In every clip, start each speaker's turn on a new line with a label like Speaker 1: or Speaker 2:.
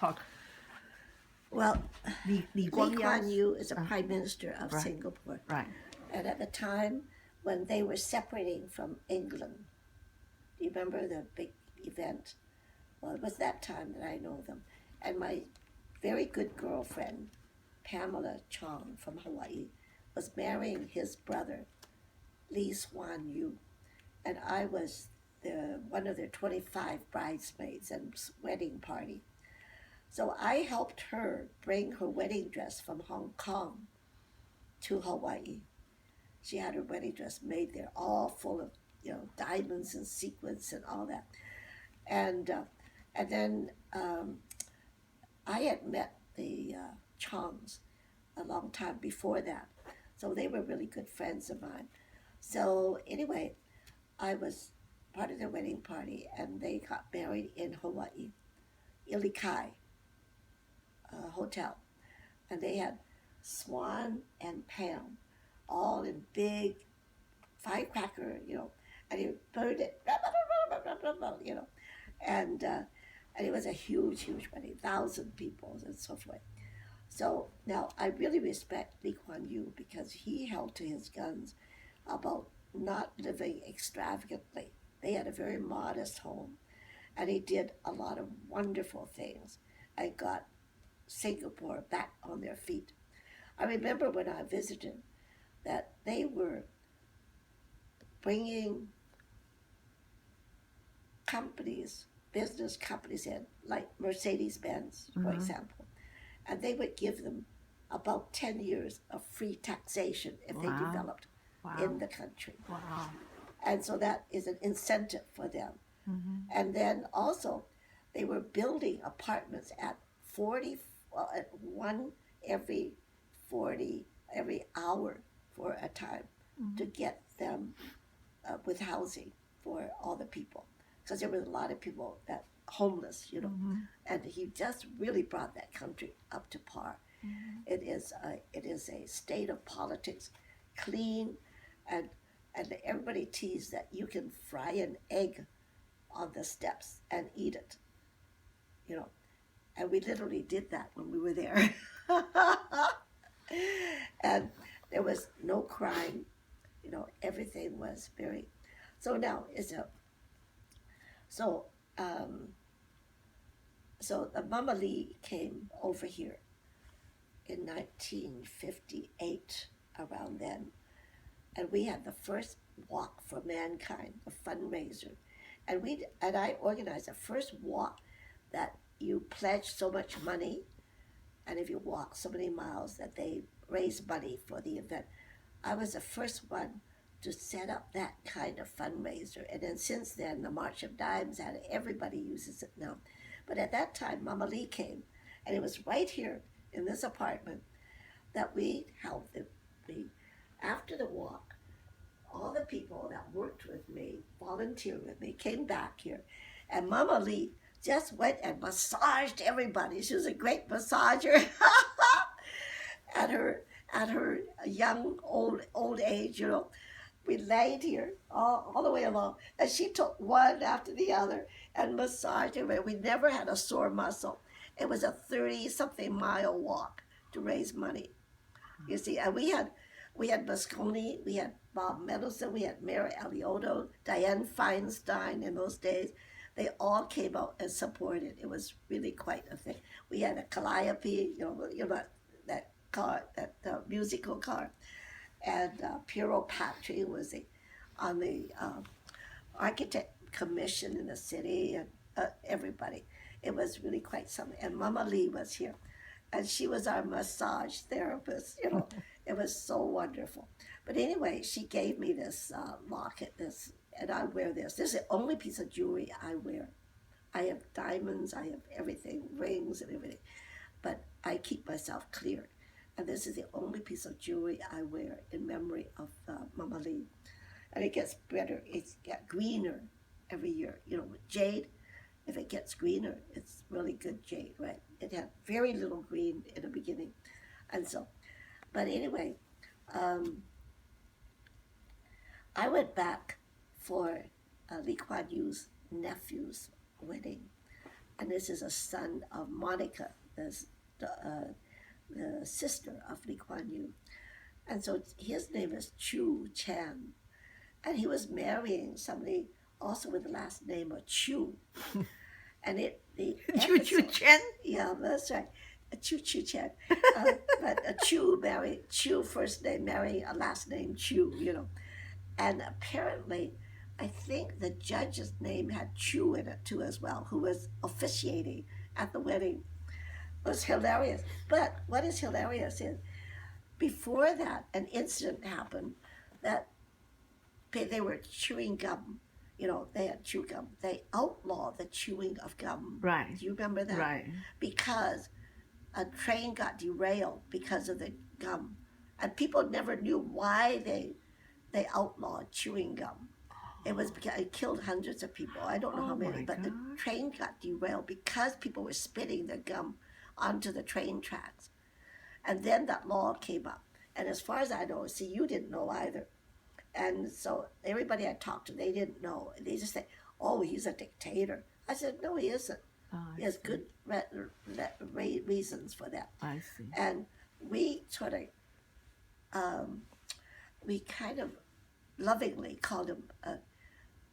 Speaker 1: talk.
Speaker 2: Well,
Speaker 1: Lee
Speaker 2: Lee Kuan Yew is the Prime Minister of
Speaker 1: right.
Speaker 2: Singapore.
Speaker 1: Right.
Speaker 2: And at the time when they were separating from England, do you remember the big event? Well, it was that time that I know them. And my very good girlfriend, Pamela Chow from Hawaii, was marrying his brother, Lee Kuan Yew. And I was one of their 25 bridesmaids and wedding party. So I helped her bring her wedding dress from Hong Kong to Hawaii. She had her wedding dress made there, all full of diamonds and sequins and all that. And then I had met the Chongs a long time before that, so they were really good friends of mine. So anyway, I was part of their wedding party, and they got married in Hawaii, Ilikai Hotel, and they had Swan and Pam, all in big firecracker, and he burned it, and it was a huge, huge wedding, 1,000 people and so forth. So now I really respect Lee Kuan Yew because he held to his guns about not living extravagantly. They had a very modest home, and he did a lot of wonderful things and got Singapore back on their feet. I remember when I visited that they were bringing companies, business companies in, like Mercedes-Benz, for example, and they would give them about 10 years of free taxation if they developed in the country.
Speaker 1: Wow.
Speaker 2: And so that is an incentive for them.
Speaker 1: Mm-hmm.
Speaker 2: And then also, they were building apartments at one every hour for a time to get them with housing for all the people. Because there was a lot of people that homeless, and he just really brought that country up to par. It is a state of politics, clean, and everybody teased that you can fry an egg on the steps and eat it, and we literally did that when we were there. And there was no crime, everything was very. So now so the Mama Lee came over here in 1958, around then, and we had the first Walk for Mankind, a fundraiser, and I organized the first walk that you pledge so much money, and if you walk so many miles that they raise money for the event. I was the first one to set up that kind of fundraiser, and then since then the March of Dimes had it. Everybody uses it now, but at that time Mama Lee came, and it was right here in this apartment that we held after the walk. All the people that worked with me, volunteered with me, came back here, and Mama Lee just went and massaged everybody. She was a great massager. At her young old age, we laid here all the way along, and she took one after the other and massaged it. We never had a sore muscle. It was a 30-something mile walk to raise money. You see, and we had Moscone, we had Bob Mendelsohn, we had Mary Eliotto, Dianne Feinstein in those days. They all came out and supported. It was really quite a thing. We had a calliope, that car, that musical car, and Piero Patri was on the architect commission in the city, and everybody. It was really quite something. And Mama Lee was here, and she was our massage therapist. It was so wonderful. But anyway, she gave me this locket, and I wear this. This is the only piece of jewelry I wear. I have diamonds, I have everything, rings and everything, but I keep myself clear. And this is the only piece of jewelry I wear in memory of Mama Lee. And it gets better, it's got greener every year. With jade, if it gets greener, it's really good jade, right? It had very little green in the beginning. And so, but anyway, I went back for Lee Kuan Yew's nephew's wedding. and this is a son of Monica, the sister of Lee Kuan Yew. And so his name is Chu Chan. And he was marrying somebody also with the last name of Chu. And
Speaker 1: Chu Chen?
Speaker 2: Yeah, that's right. Chu Chen. But Chu first name, marrying a last name Chu, And apparently, I think the judge's name had Chu in it too as well, who was officiating at the wedding. It was hilarious. But what is hilarious is, before that, an incident happened that they were chewing gum. They had chew gum. They outlawed the chewing of gum.
Speaker 1: Right.
Speaker 2: Do you remember that?
Speaker 1: Right.
Speaker 2: Because a train got derailed because of the gum. And people never knew why they outlawed chewing gum. It was because it killed hundreds of people. I don't know how many, but the train got derailed because people were spitting the gum onto the train tracks. And then that law came up. And as far as I know, see, you didn't know either. And so everybody I talked to, they didn't know. They just say, oh, he's a dictator. I said, no, he isn't. He has good reasons for that.
Speaker 1: I see.
Speaker 2: And we sort of, we kind of lovingly called him a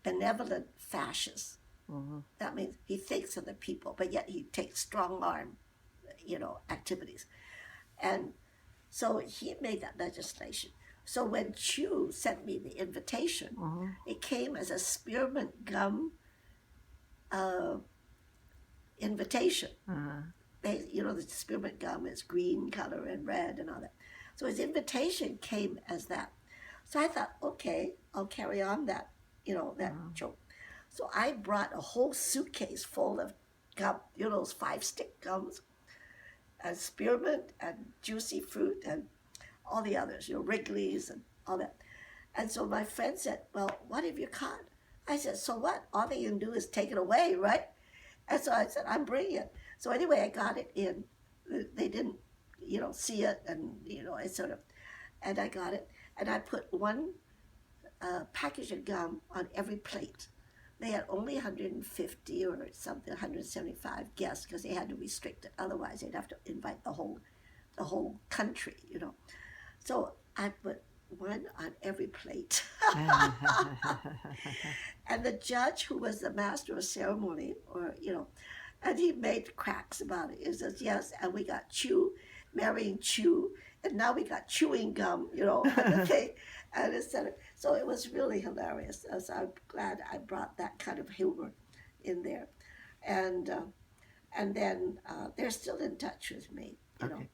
Speaker 2: benevolent fascist.
Speaker 1: Uh-huh.
Speaker 2: That means he thinks of the people, but yet he takes strong arm, activities. And so he made that legislation. So when Chu sent me the invitation, it came as a spearmint gum invitation. The spearmint gum is green color and red and all that. So his invitation came as that. So I thought, okay, I'll carry on that, that joke. So I brought a whole suitcase full of gum, those 5-stick gums, and spearmint and juicy fruit and all the others, Wrigley's and all that. And so my friend said, well, what have you caught? I said, so what? All they can do is take it away, right? And so I said, I'm bringing it. So anyway, I got it in. They didn't, see it, and, it sort of, and I got it. And I put one package of gum on every plate. They had only 150 or something, 175 guests, because they had to restrict it. Otherwise, they'd have to invite the whole country, So I put one on every plate. And the judge, who was the master of ceremony, and he made cracks about it. He says, yes, and we got Chu marrying Chu, and now we got chewing gum, and the thing. And so it was really hilarious. So I'm glad I brought that kind of humor in there. And then they're still in touch with me,
Speaker 1: Okay.